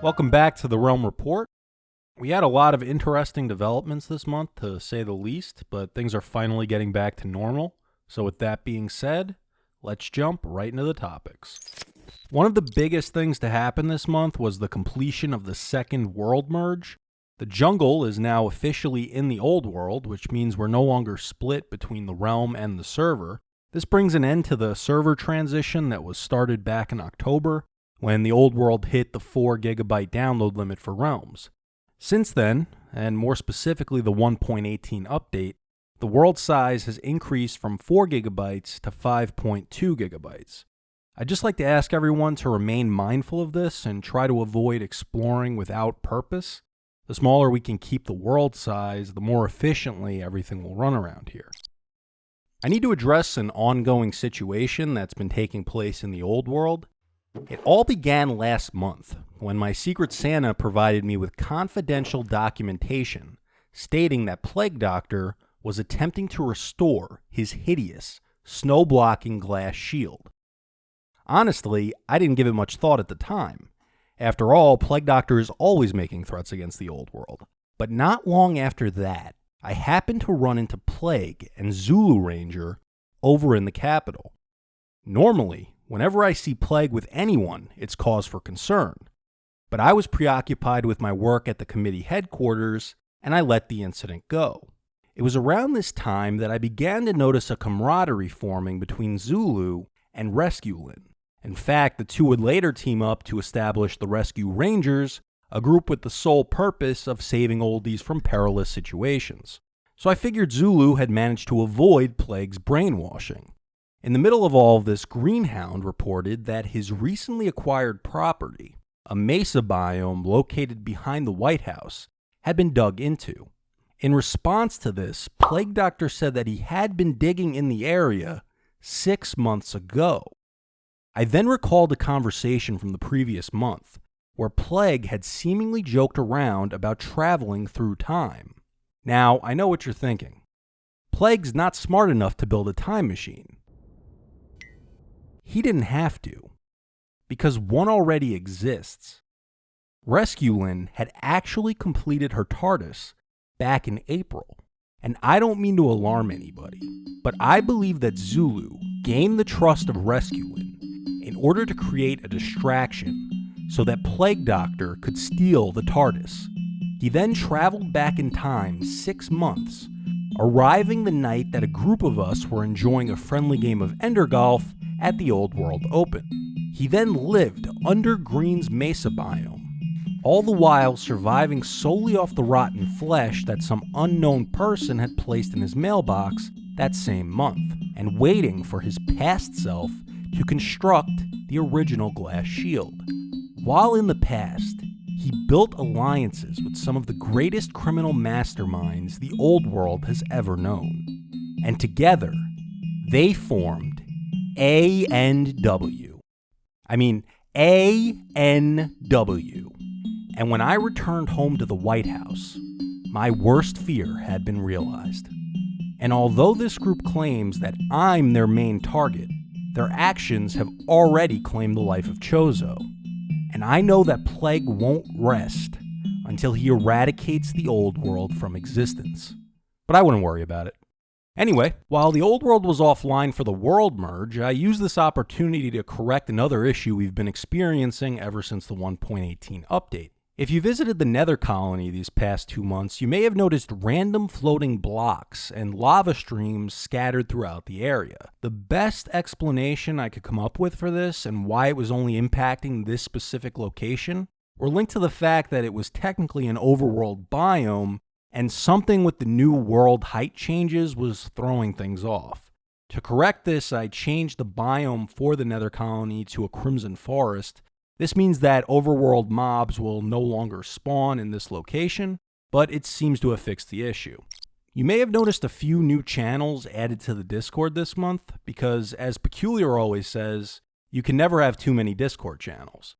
Welcome back to the Realm Report. We had a lot of interesting developments this month, to say the least, but things are finally getting back to normal. So with that being said, let's jump right into the topics. One of the biggest things to happen this month was the completion of the second world merge. The jungle is now officially in the old world, which means we're no longer split between the realm and the server. This brings an end to the server transition that was started back in October, when the old world hit the 4 GB download limit for realms. Since then, and more specifically the 1.18 update, the world size has increased from 4 GB to 5.2 GB. I'd just like to ask everyone to remain mindful of this and try to avoid exploring without purpose. The smaller we can keep the world size, the more efficiently everything will run around here. I need to address an ongoing situation that's been taking place in the old world. It all began last month when my Secret Santa provided me with confidential documentation stating that Plague Doctor was attempting to restore his hideous, snow-blocking glass shield. Honestly, I didn't give it much thought at the time. After all, Plague Doctor is always making threats against the old world. But not long after that, I happened to run into Plague and Zulu Ranger over in the capital. Normally, whenever I see Plague with anyone, it's cause for concern. But I was preoccupied with my work at the committee headquarters, and I let the incident go. It was around this time that I began to notice a camaraderie forming between Zulu and Rescuelin. In fact, the two would later team up to establish the Rescue Rangers, a group with the sole purpose of saving oldies from perilous situations. So I figured Zulu had managed to avoid Plague's brainwashing. In the middle of all of this, Greenhound reported that his recently acquired property, a mesa biome located behind the White House, had been dug into. In response to this, Plague Doctor said that he had been digging in the area 6 months ago. I then recalled a conversation from the previous month, where Plague had seemingly joked around about traveling through time. Now, I know what you're thinking. Plague's not smart enough to build a time machine. He didn't have to, because one already exists. Rescuelin had actually completed her TARDIS back in April, and I don't mean to alarm anybody, but I believe that Zulu gained the trust of Rescuelin in order to create a distraction so that Plague Doctor could steal the TARDIS. He then traveled back in time 6 months, arriving the night that a group of us were enjoying a friendly game of Ender Golf at the Old World Open. He then lived under Green's mesa biome, all the while surviving solely off the rotten flesh that some unknown person had placed in his mailbox that same month, and waiting for his past self to construct the original glass shield. While in the past, he built alliances with some of the greatest criminal masterminds the old world has ever known, and together, they formed ANW. I mean, ANW. And when I returned home to the White House, my worst fear had been realized. And although this group claims that I'm their main target, their actions have already claimed the life of Chozo. And I know that Plague won't rest until he eradicates the old world from existence. But I wouldn't worry about it. Anyway, while the old world was offline for the world merge, I used this opportunity to correct another issue we've been experiencing ever since the 1.18 update. If you visited the Nether colony these past 2 months, you may have noticed random floating blocks and lava streams scattered throughout the area. The best explanation I could come up with for this and why it was only impacting this specific location were linked to the fact that it was technically an overworld biome, and something with the new world height changes was throwing things off. To correct this, I changed the biome for the Nether colony to a crimson forest. This means that overworld mobs will no longer spawn in this location, but it seems to have fixed the issue. You may have noticed a few new channels added to the Discord this month, because as Peculiar always says, you can never have too many Discord channels.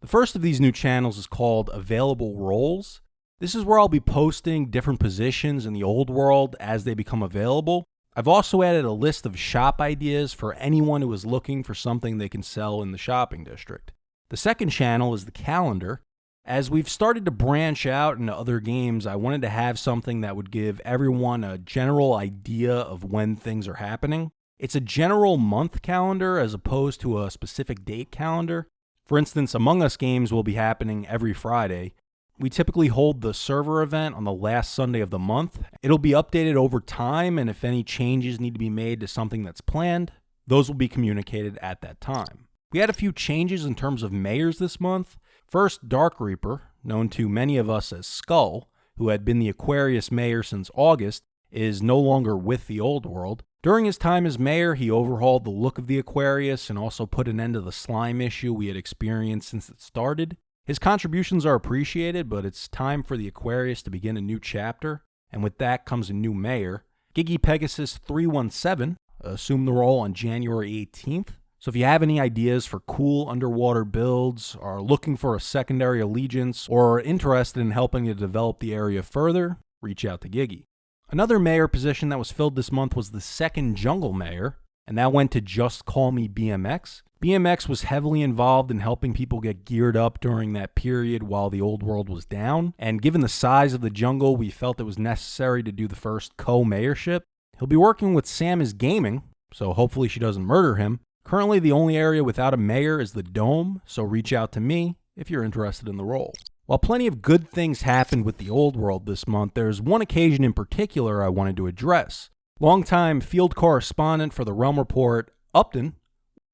The first of these new channels is called Available Roles. This is where I'll be posting different positions in the old world as they become available. I've also added a list of shop ideas for anyone who is looking for something they can sell in the shopping district. The second channel is the calendar. As we've started to branch out into other games, I wanted to have something that would give everyone a general idea of when things are happening. It's a general month calendar as opposed to a specific date calendar. For instance, Among Us games will be happening every Friday. We typically hold the server event on the last Sunday of the month. It'll be updated over time, and if any changes need to be made to something that's planned, those will be communicated at that time. We had a few changes in terms of mayors this month. First, Dark Reaper, known to many of us as Skull, who had been the Aquarius mayor since August, is no longer with the old world. During his time as mayor, he overhauled the look of the Aquarius and also put an end to the slime issue we had experienced since it started. His contributions are appreciated, but it's time for the Aquarius to begin a new chapter, and with that comes a new mayor. Gfx317 assumed the role on January 18th. So if you have any ideas for cool underwater builds, are looking for a secondary allegiance, or are interested in helping to develop the area further, reach out to Giggy. Another mayor position that was filled this month was the second jungle mayor, and that went to Just Call Me BMX. BMX was heavily involved in helping people get geared up during that period while the old world was down, and given the size of the jungle, we felt it was necessary to do the first co-mayorship. He'll be working with Sam is Gaming, so hopefully she doesn't murder him. Currently, the only area without a mayor is the Dome, so reach out to me if you're interested in the role. While plenty of good things happened with the old world this month, there's one occasion in particular I wanted to address. Longtime field correspondent for the Realm Report, Upton.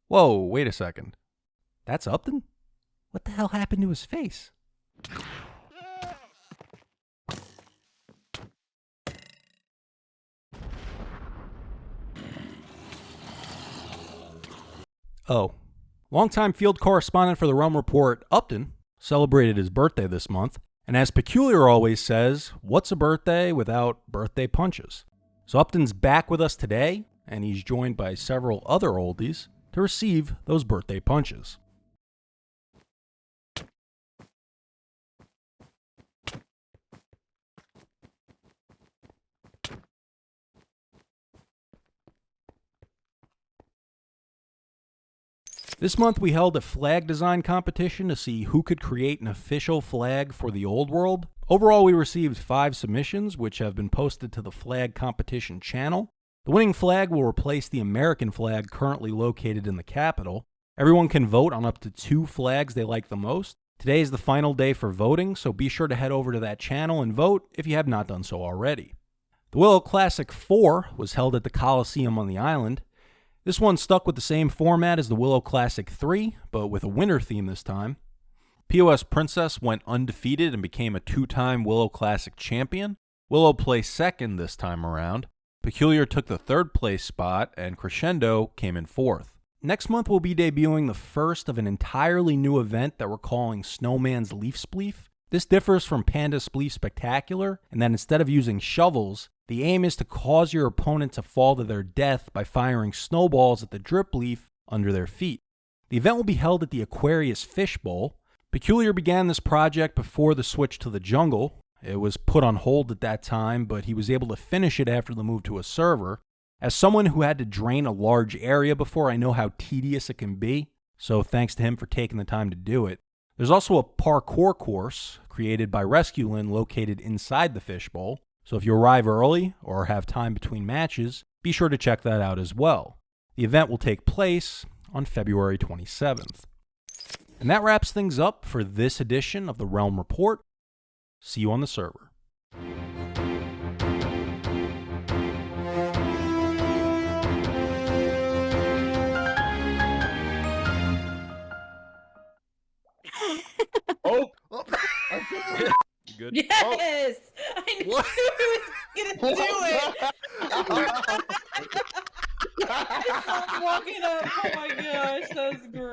Whoa, wait a second. That's Upton? What the hell happened to his face? Oh. Longtime field correspondent for the Realm Report, Upton, celebrated his birthday this month, and as Peculiar always says, what's a birthday without birthday punches? So Upton's back with us today, and he's joined by several other oldies to receive those birthday punches. This month we held a flag design competition to see who could create an official flag for the old world. Overall, we received 5 submissions, which have been posted to the flag competition channel. The winning flag will replace the American flag currently located in the Capitol. Everyone can vote on up to 2 flags they like the most. Today is the final day for voting, so be sure to head over to that channel and vote if you have not done so already. The Willow Classic 4 was held at the Coliseum on the island. This one stuck with the same format as the Willow Classic 3, but with a winter theme this time. POS Princess went undefeated and became a 2-time Willow Classic champion. Willow placed second this time around. Peculiar took the 3rd place spot, and Crescendo came in 4th. Next month we'll be debuting the first of an entirely new event that we're calling Snowman's Leaf Spleef. This differs from Panda Spleef Spectacular, in that instead of using shovels, the aim is to cause your opponent to fall to their death by firing snowballs at the drip leaf under their feet. The event will be held at the Aquarius Fish Bowl. Peculiar began this project before the switch to the jungle. It was put on hold at that time, but he was able to finish it after the move to a server. As someone who had to drain a large area before, I know how tedious it can be, so thanks to him for taking the time to do it. There's also a parkour course created by Resculin located inside the fishbowl, so if you arrive early or have time between matches, be sure to check that out as well. The event will take place on February 27th. And that wraps things up for this edition of the Realm Report. See you on the server. Oh! You good? Yes! I knew What? he was gonna do it! I saw him walking up. Oh my gosh, that was great.